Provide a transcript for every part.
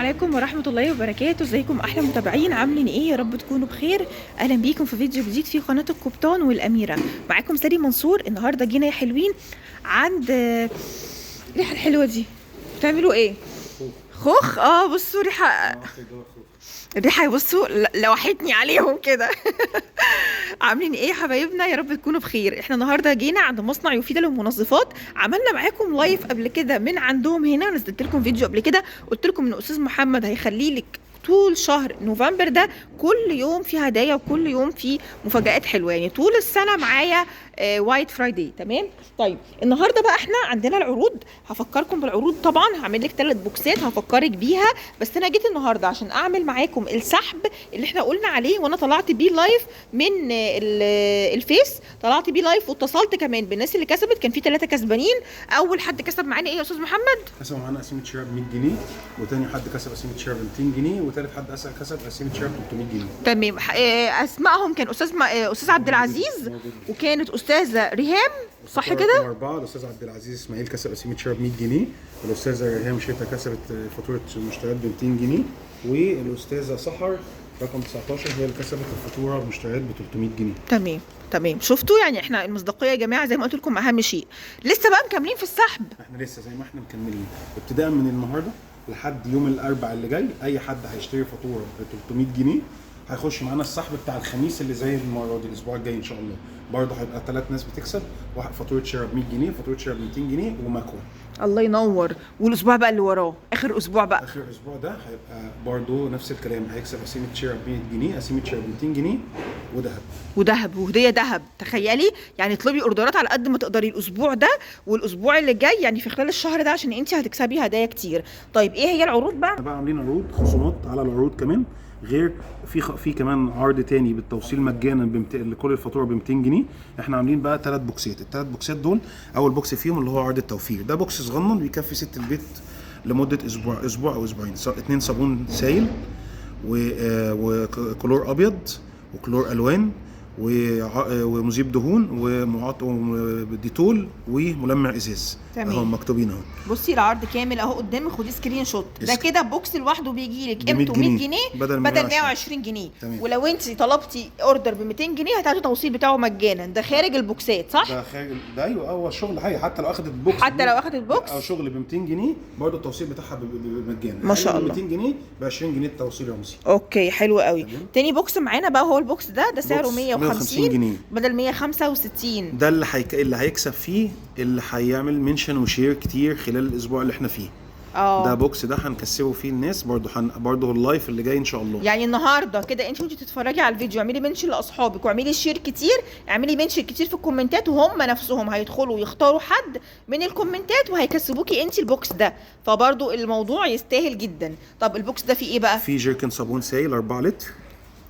عليكم ورحمة الله وبركاته. ازيكم احلى متابعين؟ عاملين ايه؟ يا رب تكونوا بخير. اهلا بيكم في فيديو جديد في قناة القبطان والاميرة. معاكم ساري منصور. النهاردة جينا يا حلوين عند الريحة الحلوة دي. بتعملوا ايه؟ خوخ. بصوا ريحة الريحة، بصوا لوحتني عليهم كده. عاملين ايه يا حبايبنا؟ يا رب تكونوا بخير. احنا النهارده جينا عند مصنع يوفيدا للمنظفات. عملنا معاكم لايف قبل كده من عندهم هنا، نزلت لكم فيديو قبل كده قلت لكم ان استاذ محمد هيخلي لك طول شهر نوفمبر ده كل يوم في هدايا وكل يوم في مفاجآت حلوه، يعني طول السنه معايا وايت فرايداي. تمام. طيب النهارده بقى احنا عندنا العروض. هفكركم بالعروض طبعا، هعمل لك 3 بوكسات هفكرك بيها. بس انا جيت النهارده عشان اعمل معاكم السحب اللي احنا قلنا عليه، وانا طلعت بيه لايف من الفيس، طلعت بيه لايف واتصلت كمان بالناس اللي كسبت. كان في 3 كسبانين. اول حد كسب معانا ايه يا استاذ محمد؟ كسب معانا قسيمه شراء ب 100 جنيه، وتاني حد كسب قسيمه شراء ب 200 جنيه، وتالت حد كسب قسيمه شراء ب 300 جنيه. تمام. اسمائهم كان استاذ عبد العزيز، وكانت استاذه ريهام، صح كده؟ 4 الاستاذ عبد العزيز اسماعيل كسب قسيمه شراء ب 100 جنيه، والاستاذه ريهام شتا كسبت فاتوره مشتريات ب 200 جنيه، والاستاذه سحر رقم 19 هي اللي كسبت الفاتوره بمشتريات ب 300 جنيه. تمام. شفتوا؟ يعني احنا المصداقيه يا جماعه زي ما قلت لكم اهم شيء. لسه بقى مكملين في السحب. احنا لسه زي ما احنا مكملين ابتداء من النهارده لحد يوم الاربعاء اللي جاي. اي حد هيشتري فاتوره ب 300 جنيه هيخش معانا السحب بتاع الخميس اللي زي المره دي الاسبوع الجاي ان شاء الله. برضه هيبقى 3 ناس بتكسب، واحد فاتوره شراء ب 100 جنيه، فاتوره شراء ب 200 جنيه، ومكوى. الله ينور. والاسبوع بقى اللي وراه اخر اسبوع بقى، اخر اسبوع ده هيبقى برضه نفس الكلام، هيكسب قسيمه شراء ب 100 جنيه، قسيمه شراء ب 200 جنيه، وذهب وهديه ذهب. تخيلي يعني اطلبي اوردرات على قد ما تقدري الاسبوع ده والاسبوع اللي جاي، يعني في خلال الشهر ده، عشان انت هتكسبي هدايا كتير. طيب ايه هي العروض بقى؟ بقى عاملين عروض خصومات على العروض كمان، غير في كمان عرض تاني بالتوصيل مجانا لكل الفاتوره ب 200 جنيه. احنا عاملين بقى 3 بوكسات. ال3 بوكسات دول اول بوكس فيهم اللي هو عرض التوفير، ده بوكس صغنن بيكفي ست البيت لمده اسبوع او اسبوعين. 2 صابون سائل وكلور ابيض وكلور الوان ومذيب دهون وديتول وملمع ازاز. اهو مكتوبين اهو. بصي العرض كامل اهو قدامك، خدي سكرين شوت. ده كده بوكس لوحده بيجي لك قيمته 100 جنيه بدل 120 جنيه. تمام. ولو انت طلبتي اوردر ب 200 جنيه هتاخدي التوصيل بتاعه مجانا. ده خارج البوكسات صح؟ ده خارج. ده ايوه هو الشغل حي. حتى لو اخدت البوكس، او شغل ب 200 جنيه برضه التوصيل بتاعها مجانا. ما شاء الله. 200 جنيه ب 20 جنيه التوصيل رمزي. اوكي حلو قوي. تاني بوكس معانا بقى هو البوكس ده سعره 150 جنيه بدل 165. ده اللي هيكسب فيه، اللي هيعمل منشن وشير كتير خلال الاسبوع اللي احنا فيه. ده بوكس ده هنكسبه فيه الناس برضه اللايف اللي جاي ان شاء الله. يعني النهارده كده انت وانت بتتفرجي على الفيديو اعملي منشن لاصحابك واعملي شير كتير، اعملي منشن كتير في الكومنتات، وهم نفسهم هيدخلوا يختاروا حد من الكومنتات وهيكسبوكي انت البوكس ده. فبرضه الموضوع يستاهل جدا. طب البوكس ده فيه ايه بقى؟ فيه جيركن صابون سائل 4 لتر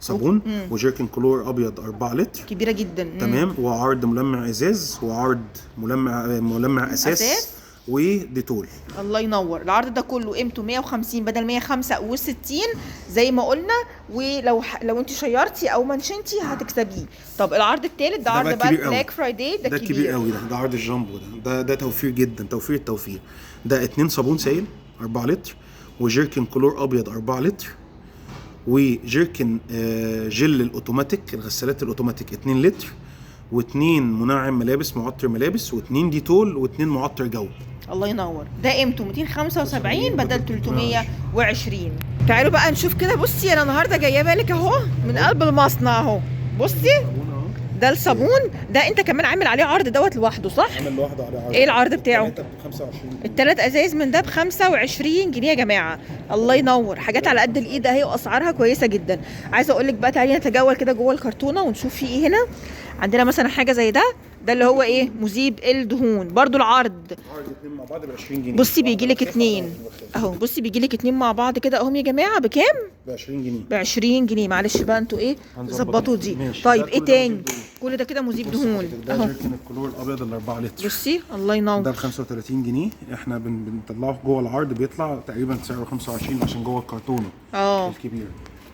صابون، وجيركن كلور ابيض 4 لتر كبيره جدا. تمام. وعرض ملمع ازاز، وعرض ملمع اساس وديتول. الله ينور. العرض ده كله قيمته 150 بدل 165 زي ما قلنا. ولو انت شيرتي او منشنتي هتكسبيه. طب العرض الثالث ده عرض بقى بلاك فرايداي. ده كبير قوي. ده عرض الجامبو. ده توفير جدا، توفير. ده 2 صابون سائل 4 لتر، وجيركن كلور ابيض 4 لتر، وجيركن جل الاوتوماتيك الغسالات الاوتوماتيك 2 لتر، و2 منعم ملابس معطر ملابس، و2 ديتول، و2 معطر جو. الله ينور. ده قيمته 275 بدل 320. تعالوا بقى نشوف كده. بصي انا النهارده جايبه لك اهو من قلب المصنع اهو. بصي ده الصابون ده انت كمان عامل عليه عرض لوحده صح؟ عامل لوحده عليه عرض. ايه العرض بتاعه؟ ب 25 ال3 ازايز من ده ب 25 جنيه يا جماعه. الله ينور. حاجات على قد الايد اهي واسعارها كويسه جدا. عايزه اقول لك بقى تعالي نتجول كده جوه الكرتونه ونشوف في ايه هنا. عندنا مثلا حاجه زي ده اللي هو ايه؟ مذيب الدهون. برضو العرض 2 مع بعض ب 20 جنيه. بصي بيجي لك 2 اهو. بصي بيجي لك 2 مع بعض كده اهم يا جماعه. بكام؟ ب 20 جنيه. ب 20 جنيه. معلش بقى انتوا ايه ظبطوا دي. طيب ايه تاني؟ كل ده كده مذيب دهون اهو. ده جيركن الكلور الابيض ال 4 لتر. بصي الله ينور. ده ب 35 جنيه. احنا بنطلعه جوه العرض بيطلع تقريبا سعره 25 عشان جوه الكرتونه الكبير.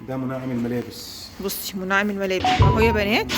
ده منعم الملابس. بصي منعم الملابس اهو يا بنات.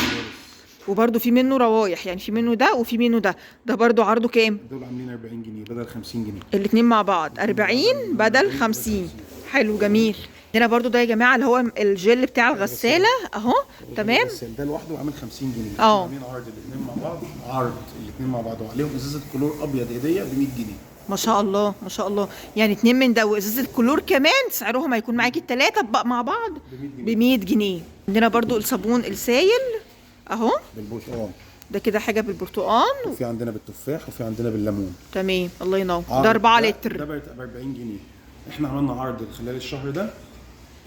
وبرده في منه روايح، يعني في منه ده وفي منه ده. ده برده عرضه كام؟ دول عاملين 40 جنيه بدل 50 جنيه. الاثنين مع بعض 40 بدل 50. حلو جميل. هنا برضو ده يا جماعه اللي هو الجل بتاع الغساله اهو. تمام. ده لوحده عامل 50 جنيه. اه عاملين عرض الاثنين مع بعض، عرض الاثنين مع بعض وعليهم ازازه كلور ابيض هديه ب 100 جنيه. ما شاء الله ما شاء الله. يعني 2 من ده وازازه كلور كمان سعرهم هيكون معاكي الثلاثه مع بعض ب 100 جنيه. عندنا برضو الصابون السايل اهو بالبرتقال. ده كده حاجه بالبرتقال، وفي عندنا بالتفاح وفي عندنا بالليمون. تمام الله ينور. ده 4 لتر. ده ب 40 جنيه. احنا عملنا عرض خلال الشهر ده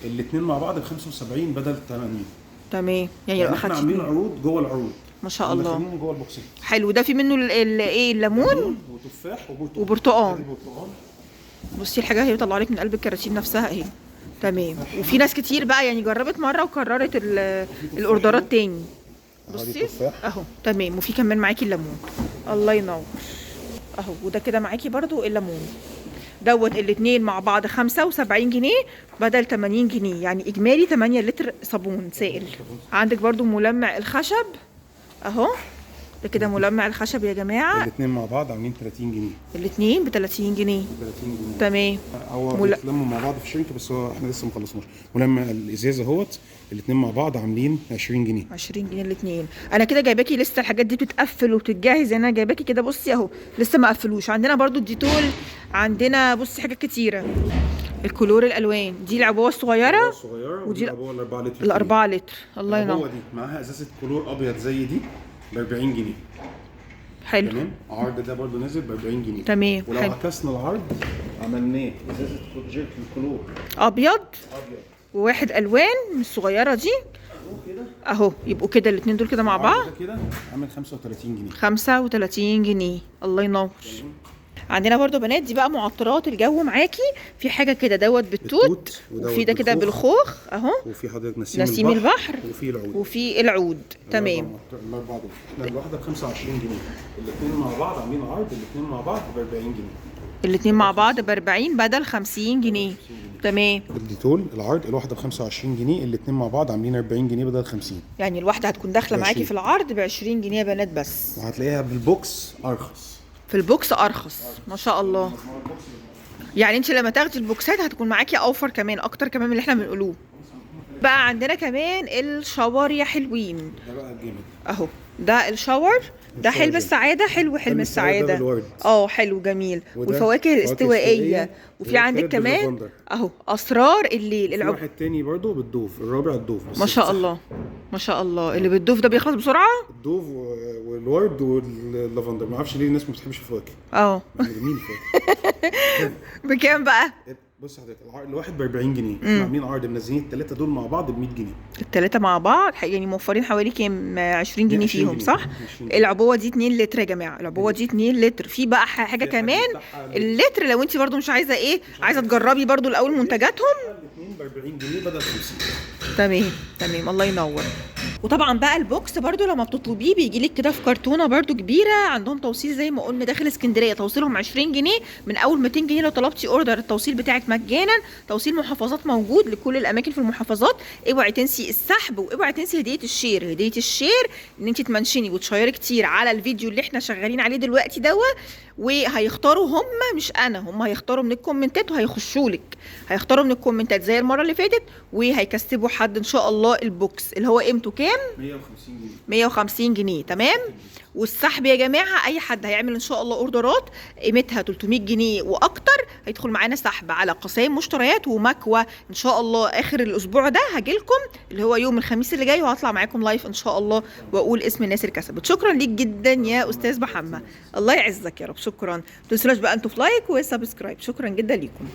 الاثنين مع بعض ب 75 بدل 80. تمام. يعني ما احنا خدش عاملين عروض جوه العروض. ما شاء الله. مدخلينهم جوه البوكسات. حلو. ده في منه ايه الليمون وتفاح وبرتقال. بصي الحاجه هي بيطلع لك من قلب الكراتين نفسها اهي. تمام. وفي ناس كتير بقى يعني جربت مره وكررت الاوردرات تاني. بصي اهو. تمام. وفي كمان معاكي الليمون. الله ينور اهو. وده كده معاكي برضو الليمون دوت الاثنين مع بعض 75 جنيه بدل 80 جنيه، يعني اجمالي 8 لتر صابون سائل. عندك برضو ملمع الخشب اهو. ده كده ملمع الخشب يا جماعه. الاثنين مع بعض عاملين 30 جنيه. الاثنين ب 30 جنيه. 30 جنيه. تمام. هو بيتلموا مع بعض في شركه بس هو احنا لسه ما خلصناش. ملمع الازازه اهوت الاثنين مع بعض عاملين 20 جنيه. 20 جنيه الاثنين. انا كده جايباكي لسه الحاجات دي بتتقفل وبتتجهز. انا جايباكي كده بصي اهو لسه ما قفلوش. عندنا برضو الديتول. عندنا بصي حاجات كتيره. الكلور الالوان دي العبوه الصغيره ودي العبوه ال 4 لتر. ال 4 لتر. الله ينور. العبوه دي معاها ازازه كلور ابيض زي دي ب 40 جنيه. حلو. تمام. العرض ده برضو نازل ب 40 جنيه. تمام. ولو عكسنا العرض عملناه ازازه جيرك الكلور ابيض وواحد الوان من الصغيره دي اهو. يبقوا كده الاثنين دول كده مع بعض. ده كده عامل 35 جنيه. 35 جنيه. الله ينور. عندنا برضو بنات دي بقى معطرات الجو معاكي. في حاجه كده دوت بالتوت وفي ده كده بالخوخ اهو. وفي حضرتك نسيم البحر وفي العود. تمام. الاربعه دول احنا الواحده ب 25 جنيه. الاثنين مع بعض عاملين عرض الاثنين مع بعض ب 40 جنيه. الاثنين مع بعض ب 40 بدل 50 جنيه. تمام. الديتول العرض الواحده ب 25 جنيه الاثنين مع بعض عاملين 40 جنيه بدل 50. يعني الواحده هتكون داخله معاكي في العرض ب 20 جنيه يا بنات بس. وهتلاقيها بالبوكس ارخص. في البوكس ارخص ما شاء الله. يعني انت لما تاخدي البوكسات هتكون معاكي اوفر كمان اكتر كمان من اللي احنا بنقولوه. بقى عندنا كمان الشاور يا حلوين. ده بقى جامد اهو. ده الشاور ده حلم السعاده. حلو حلم السعاده. حلو جميل. والفواكه الاستوائيه. وفي عندك كمان اهو اسرار الليل. في واحد تاني برضو بالدوف. الرابع الدوف بس. ما شاء الله ما شاء الله. اللي بالدوف ده بيخلص بسرعه. الدوف والورد واللافندر. ما اعرفش ليه الناس ما بتحبش الفواكه. جميل الفواكه. بكام بقى؟ بص حضرتك الواحد ب 40 جنيه. احنا عاملين عرض منزلين الثلاثه دول مع بعض ب 100 جنيه. الثلاثه مع بعض يعني موفرين حوالي كام 20 جنيه فيهم صح؟ العبوه دي 2 لتر يا جماعه. العبوه دي 2 لتر. في بقى حاجه كمان اللتر لو انت برضو مش عايزه ايه عايزه تجربي برضو الاول منتجاتهم. الاثنين ب 40 جنيه بدل 50. تمام تمام. الله ينور. وطبعا بقى البوكس برضو لما بتطلبيه بيجي لك كده في كرتونه برضو كبيره. عندهم توصيل زي ما قلنا داخل اسكندريه توصيلهم 20 جنيه. من اول 200 جنيه لو طلبتي اوردر التوصيل بتاعك مجانا. توصيل محافظات موجود لكل الاماكن في المحافظات. اوعي تنسي السحب واوعي تنسي هديه الشير. هديه الشير ان انت تمنشني وتشيري كتير على الفيديو اللي احنا شغالين عليه دلوقتي وهيختاروا هم مش انا. هم هيختاروا من الكومنتات وهيخشوا لك. هيختاروا من الكومنتات زي المره اللي فاتت وهيكسبوا حد ان شاء الله البوكس اللي هو قيمته كام؟ 150 جنيه. 150 جنيه. تمام. والسحب يا جماعه اي حد هيعمل ان شاء الله اوردرات قيمتها 300 جنيه واكتر هيدخل معانا سحب على قسائم مشتريات ومكوى ان شاء الله. اخر الاسبوع ده هجيلكم اللي هو يوم الخميس اللي جاي وهطلع معاكم لايف ان شاء الله واقول اسم الناس اللي كسبت. شكرا ليك جدا يا استاذ محمد. الله يعزك يا رب. شكرا. ما تنسوش بقى انتوا في لايك وسبسكرايب. شكرا جدا ليكم.